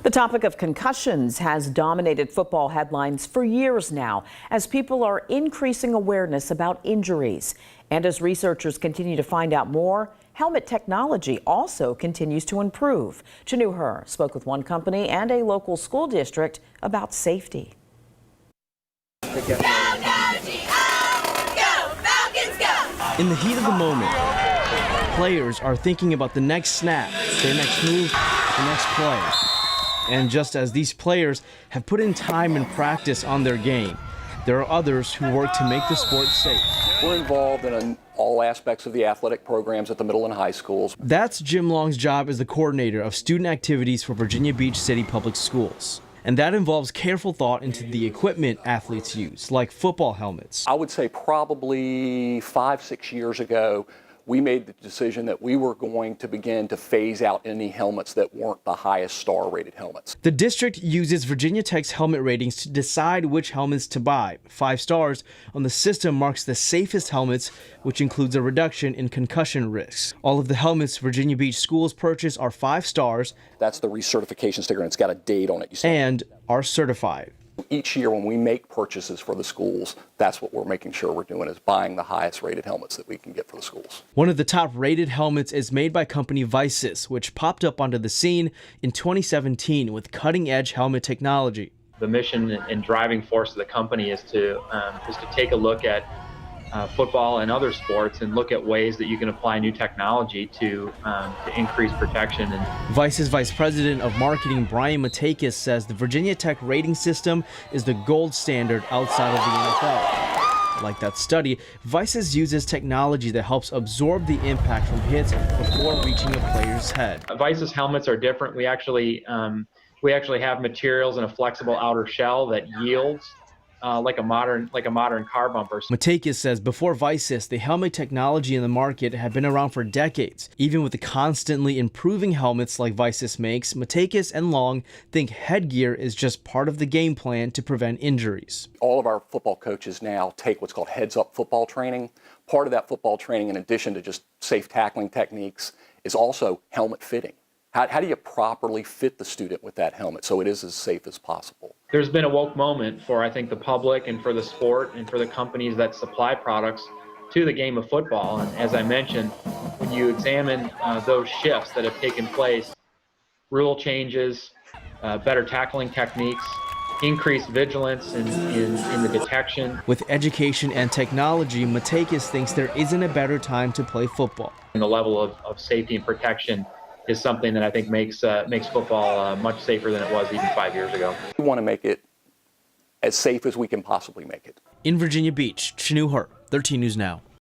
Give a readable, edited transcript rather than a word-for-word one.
The topic of concussions has dominated football headlines for years now as people are increasing awareness about injuries. And as researchers continue to find out more, helmet technology also continues to improve. Chanu Her spoke with one company and a local school district about safety. In the heat of the moment, players are thinking about the next snap, their next move, the next play. And just as these players have put in time and practice on their game, there are others who work to make the sport safe. We're involved in all aspects of the athletic programs at the middle and high schools. That's Jim Long's job as the coordinator of student activities for Virginia Beach City Public Schools. And that involves careful thought into the equipment athletes use, like football helmets. I would say probably 5-6 years ago, we made the decision that we were going to begin to phase out any helmets that weren't the highest star rated helmets. The district uses Virginia Tech's helmet ratings to decide which helmets to buy. 5 stars on the system marks the safest helmets, which includes a reduction in concussion risks. All of the helmets Virginia Beach schools purchase are 5 stars. That's the recertification sticker, and it's got a date on it. And are certified. Each year when we make purchases for the schools, that's what we're making sure we're doing, is buying the highest rated helmets that we can get for the schools. One of the top rated helmets is made by company Vices, which popped up onto the scene in 2017 with cutting edge helmet technology. The mission and driving force of the company is to take a look at football and other sports and look at ways that you can apply new technology to increase protection. And Vice's Vice President of Marketing, Brian Matakis, says the Virginia Tech rating system is the gold standard outside of the NFL. Like that study, Vices uses technology that helps absorb the impact from hits before reaching a player's head. Vice's helmets are different. We actually have materials in a flexible outer shell that yields like a modern car bumper. Matakis says before Vices, the helmet technology in the market had been around for decades. Even with the constantly improving helmets like Vices makes, Matakis and Long think headgear is just part of the game plan to prevent injuries. All of our football coaches now take what's called heads-up football training. Part of that football training, in addition to just safe tackling techniques, is also helmet fitting. How do you properly fit the student with that helmet so it is as safe as possible? There's been a woke moment for, I think, the public and for the sport and for the companies that supply products to the game of football. And as I mentioned, when you examine those shifts that have taken place, rule changes, better tackling techniques, increased vigilance in the detection. With education and technology, Matakis thinks there isn't a better time to play football. And the level of safety and protection is something that I think makes football much safer than it was even 5 years ago. We want to make it as safe as we can possibly make it. In Virginia Beach, Chanu Her, 13 News Now.